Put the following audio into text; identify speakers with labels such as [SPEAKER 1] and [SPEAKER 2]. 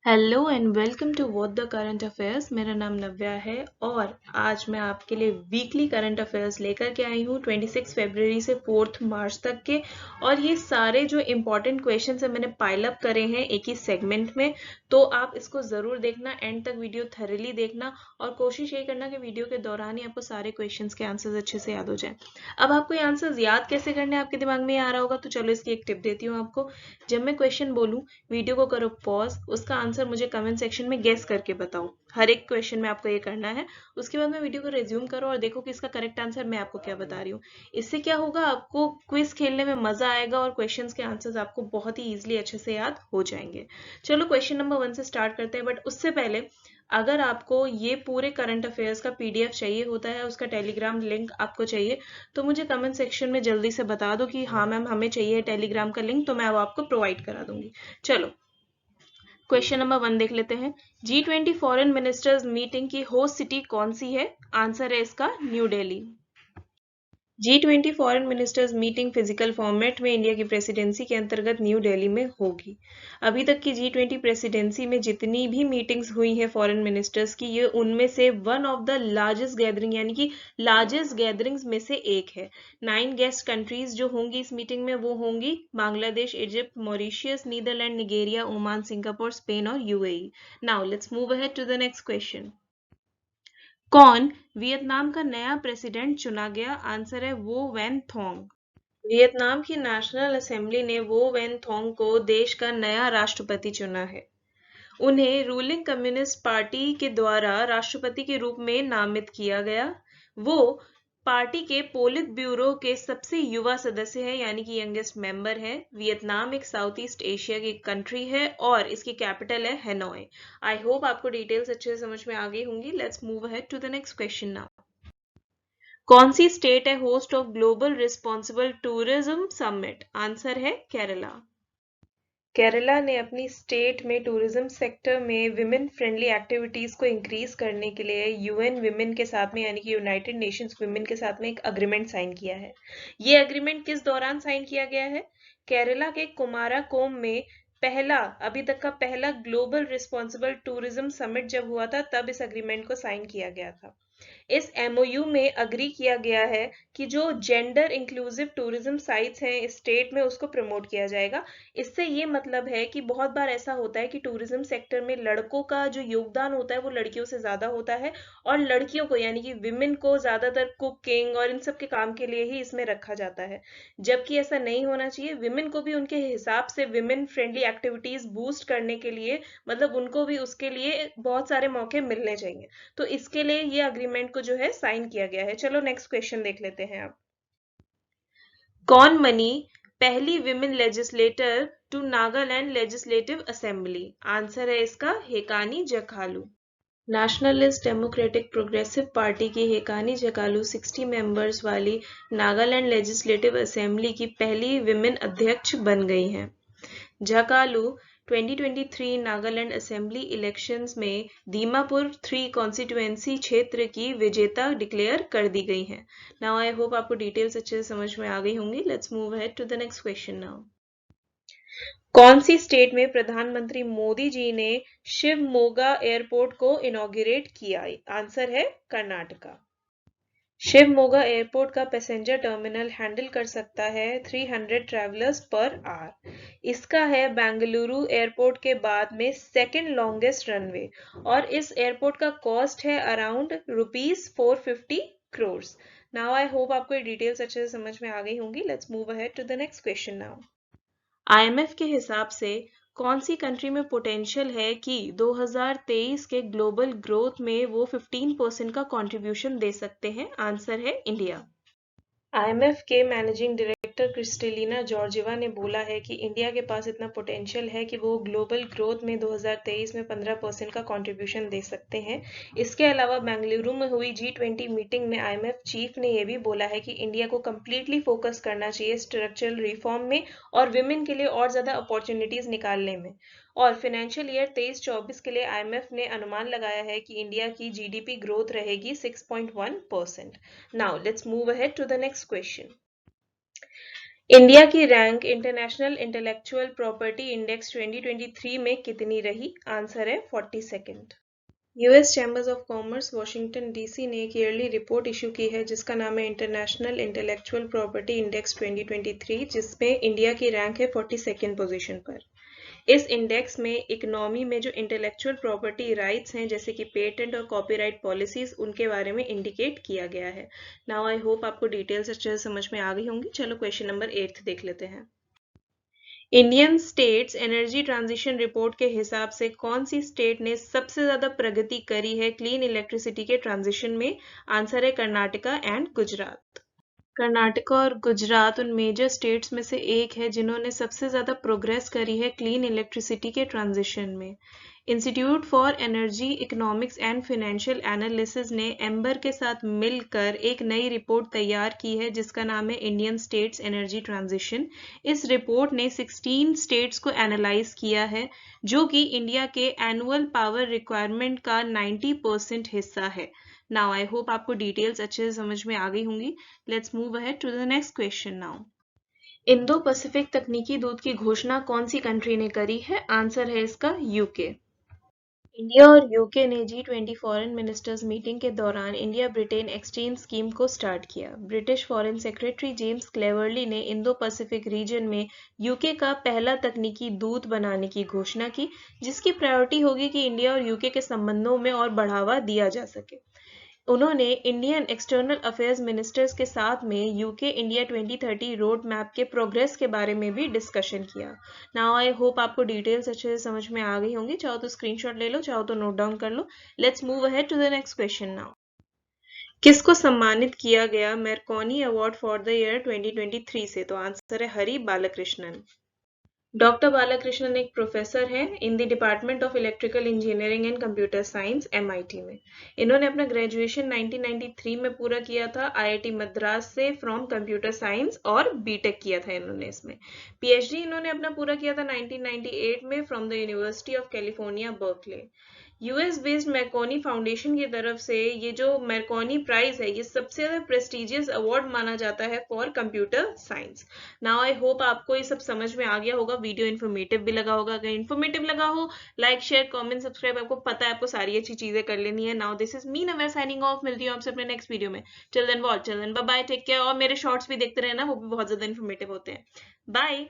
[SPEAKER 1] Hello and welcome to what the current affairs. मेरा नाम नव्या है और आज मैं आपके लिए वीकली करंट अफेयर्स लेकर के आई हूँ 26 फरवरी से 4 मार्च तक के। और ये सारे जो इम्पोर्टेंट क्वेश्चंस हैं मैंने पाइल अप करे हैं एक ही सेगमेंट में, तो आप इसको ज़रूर देखना, एंड तक वीडियो थरली देखना और कोशिश ये करना कि वीडियो के दौरान ही आपको सारे क्वेश्चंस के आंसर्स अच्छे से याद हो जाए। अब आपको ये आंसर्स याद कैसे करने हैं आपके दिमाग में आ रहा होगा, तो चलो इसकी एक टिप देती हूँ आपको। जब मैं क्वेश्चन बोलूँ, वीडियो को करो पॉज, उसका आंसर मुझे कमेंट सेक्शन में गेस करके बताओ। हर एक क्वेश्चन में आपको ये करना है। उसके बाद में वीडियो को रिज्यूम करो और देखो कि इसका करेक्ट आंसर मैं आपको क्या बता रही हूँ। इससे क्या होगा, आपको क्विज खेलने में मजा आएगा और क्वेश्चंस के आंसर्स आपको बहुत ही इजीली अच्छे से याद हो जाएंगे। चलो क्वेश्चन नंबर 1 से स्टार्ट करते हैं, बट उससे पहले अगर आपको ये पूरे करंट अफेयर्स का पीडीएफ चाहिए होता है, उसका टेलीग्राम लिंक आपको चाहिए, तो मुझे कमेंट सेक्शन में जल्दी से बता दो कि हाँ मैम हमें चाहिए टेलीग्राम का लिंक, तो मैं अब आपको प्रोवाइड करा दूंगी। चलो क्वेश्चन नंबर 1 देख लेते हैं। G20 फॉरेन मिनिस्टर्स मीटिंग की होस्ट सिटी कौन सी है? आंसर है इसका new Delhi. G20 foreign ministers meeting physical format में इंडिया की प्रेसिडेंसी के अंतर्गत न्यू दिल्ली में होगी। अभी तक की G20 प्रेसिडेंसी में जितनी भी मीटिंग्स हुई हैं फॉरेन मिनिस्टर्स की, ये उनमें से one of the largest gathering यानी कि लार्जेस्ट गैदरिंग्स में से एक है। 9 गेस्ट कंट्रीज जो होंगी इस मीटिंग में वो होंगी Bangladesh, Egypt, Mauritius, Netherlands, Nigeria, Oman, Singapore, Spain और UAE. Now let's move ahead to the next question. कौन वियतनाम का नया प्रेसिडेंट चुना गया? आंसर है वो वैन थोंग। वियतनाम की नेशनल असेंबली ने वो वैन थोंग को देश का नया राष्ट्रपति चुना है। उन्हें रूलिंग कम्युनिस्ट पार्टी के द्वारा राष्ट्रपति के रूप में नामित किया गया। वो पार्टी के पोलित ब्यूरो के सबसे युवा सदस्य है, यानी कि यंगेस्ट मेंबर है। वियतनाम एक साउथ ईस्ट एशिया की कंट्री है और इसकी कैपिटल है हैनोई। आई होप आपको डिटेल्स अच्छे से समझ में आ गई होंगी। Let's move ahead to the next question now. कौन सी स्टेट है host of global responsible tourism summit? Answer है केरला। केरला ने अपनी स्टेट में टूरिज्म सेक्टर में विमेन फ्रेंडली एक्टिविटीज को इंक्रीज करने के लिए यूएन विमेन के साथ में यानी कि यूनाइटेड नेशंस विमेन के साथ में एक अग्रीमेंट साइन किया है। ये अग्रीमेंट किस दौरान साइन किया गया है? केरला के कुमाराकोम में पहला, अभी तक का पहला ग्लोबल रिस्पॉन्सिबल टूरिज्म समिट जब हुआ था, तब इस अग्रीमेंट को साइन किया गया था। इस एमओयू में अग्री किया गया है कि जो जेंडर इंक्लूसिव टूरिज्म साइट्स हैं इस स्टेट में उसको प्रमोट किया जाएगा। इससे ये मतलब है कि बहुत बार ऐसा होता है कि टूरिज्म सेक्टर में लड़कों का जो योगदान होता है वो लड़कियों से ज्यादा होता है, और लड़कियों को यानी कि विमेन को ज्यादातर कुकिंग और इन सब के काम के लिए ही इसमें रखा जाता है, जबकि ऐसा नहीं होना चाहिए। विमेन को भी उनके हिसाब से विमेन फ्रेंडली एक्टिविटीज बूस्ट करने के लिए, मतलब उनको भी उसके लिए बहुत सारे मौके मिलने चाहिए। तो इसके लिए ये अग्रीमेंट को जो है साइन किया गया है। चलो नेक्स्ट क्वेश्चन देख लेते हैं अब। कौन बनी पहली women legislator to Nagaland legislative assembly? Answer है इसका Hekani Jakhalu. Nationalist Democratic Progressive Party की हेकानी जकालू 60 मेंबर्स वाली नागालैंड लेजिस्लेटिव असेंबली की पहली विमेन अध्यक्ष बन गई हैं। जकालू 2023 नागालैंड असेंबली इलेक्शंस में दीमापुर 3 कॉन्स्टिट्यूएंसी क्षेत्र की विजेता डिक्लेयर कर दी गई हैं। नाउ आई होप आपको डिटेल्स अच्छे से समझ में आ गई होंगी। Let's move ahead to the next question now. कौन सी स्टेट में प्रधानमंत्री मोदी जी ने शिवमोगा एयरपोर्ट को इनॉग्रेट किया? आंसर है कर्नाटका। शिवमोगा एयरपोर्ट का पैसेंजर टर्मिनल हैंडल कर सकता है 300 ट्रैवलर्स पर आवर। इसका है बेंगलुरु एयरपोर्ट के बाद में सेकंड लॉन्गेस्ट रनवे, और इस एयरपोर्ट का कॉस्ट है around ₹450 crore. Now I hope आपको ये डिटेल्स अच्छे से समझ में आ गई होंगी। Let's move ahead to the next question now. IMF के हिसाब से कौन सी कंट्री में पोटेंशियल है कि 2023 के ग्लोबल ग्रोथ में वो 15% का कंट्रीब्यूशन दे सकते हैं? आंसर है इंडिया। आईएमएफ के मैनेजिंग डायरेक्टर क्रिस्टेलिना जॉर्जिवा ने बोला है कि इंडिया के पास इतना पोटेंशियल है कि वो ग्लोबल ग्रोथ में 2023 में 15% का कंट्रीब्यूशन दे सकते हैं। इसके अलावा बेंगलुरु में हुई G20 मीटिंग में आईएमएफ चीफ ने यह भी बोला है कि इंडिया को कम्प्लीटली फोकस करना चाहिए स्ट्रक्चरल रिफॉर्म में और विमेन के लिए और ज्यादा अपॉर्चुनिटीज निकालने में। और फाइनेंशियल ईयर 23-24 के लिए आईएमएफ ने अनुमान लगाया है कि इंडिया की जीडीपी ग्रोथ रहेगी 6.1%। Now let's move ahead to the next question. India की rank international intellectual property index 2023 में कितनी रही? आंसर है 42nd। US chambers of commerce Washington DC ने एक ईयरली रिपोर्ट इशू की है जिसका नाम है इंटरनेशनल इंटेलेक्चुअल प्रॉपर्टी इंडेक्स 2023, जिसमें इंडिया की रैंक है 42nd पोजीशन पर। इस इंडेक्स में इकोनॉमी में जो इंटेलेक्चुअल प्रॉपर्टी राइट्स हैं जैसे कि पेटेंट और कॉपीराइट पॉलिसीज, उनके बारे में इंडिकेट किया गया है। नाउ आई होप आपको डिटेल्स अच्छे से समझ में आ गई होंगी। चलो क्वेश्चन नंबर 8 देख लेते हैं। Indian states energy transition report के हिसाब से कौन सी स्टेट ने सबसे ज्यादा प्रगति करी है क्लीन इलेक्ट्रिसिटी के ट्रांजिशन में? आंसर है कर्नाटका एंड गुजरात। कर्नाटका और गुजरात उन मेजर स्टेट्स में से एक है जिन्होंने सबसे ज़्यादा प्रोग्रेस करी है क्लीन इलेक्ट्रिसिटी के ट्रांजिशन में। Institute for energy economics and financial analysis ने एम्बर के साथ मिलकर एक नई रिपोर्ट तैयार की है जिसका नाम है इंडियन स्टेट्स एनर्जी ट्रांजिशन। इस रिपोर्ट ने 16 स्टेट्स को एनालाइज किया है जो कि इंडिया के एनुअल पावर रिक्वायरमेंट का 90% हिस्सा है। नाउ आई होप आपको डिटेल्स अच्छे से समझ में आ गई होंगी। Let's move ahead to the next question now. Indo Pacific तकनीकी दूत की घोषणा कौन सी कंट्री ने करी है? आंसर है इसका यूके। इंडिया और यूके ने G20 फॉरेन मिनिस्टर्स मीटिंग के दौरान इंडिया ब्रिटेन एक्सचेंज स्कीम को स्टार्ट किया। British foreign secretary James Cleverly ने इंडो पैसिफिक रीजन में यूके का पहला तकनीकी दूत बनाने की घोषणा की, जिसकी प्रायोरिटी होगी कि इंडिया और यूके के संबंधों में और बढ़ावा दिया जा सके। उन्होंने इंडियन एक्सटर्नल अफेयर्स मिनिस्टर्स के साथ में यूके इंडिया 2030 रोड मैप के प्रोग्रेस के बारे में भी डिस्कशन किया। नाउ आई होप आपको डिटेल्स अच्छे से समझ में आ गई होंगी। चाहो तो स्क्रीनशॉट ले लो, चाहो तो नोट डाउन कर लो। Let's move ahead to the next question now. किसको सम्मानित किया गया Marconi award for the year 2023 से? तो आंसर है हरि बालकृष्णन। डॉक्टर बालाकृष्णन एक प्रोफेसर हैं in the department of electrical engineering and computer science MIT में। इन्होंने अपना ग्रेजुएशन 1993 में पूरा किया था IIT मद्रास से फ्रॉम कंप्यूटर साइंस, और बीटेक किया था इन्होंने इसमें। PhD इन्होंने अपना पूरा किया था 1998 में from the university of California Berkeley. US based Marconi foundation की तरफ से ये जो मैरकॉनी प्राइज है ये सबसे ज्यादा प्रेस्टिजियस अवार्ड माना जाता है for computer science. Now I hope आपको ये सब समझ में आ गया होगा, वीडियो इन्फॉर्मेटिव भी लगा होगा। अगर इन्फॉर्मेटिव लगा हो, लाइक शेयर कमेंट सब्सक्राइब, आपको पता है आपको सारी अच्छी चीजें कर लेनी है। Now this is me Navya signing off. मिलती हूँ आपसे अपने नेक्स्ट वीडियो में। Till then bye bye, take care. और मेरे शॉर्ट्स भी देखते रहना, वो भी बहुत ज्यादा इन्फॉर्मेटिव होते हैं। बाय।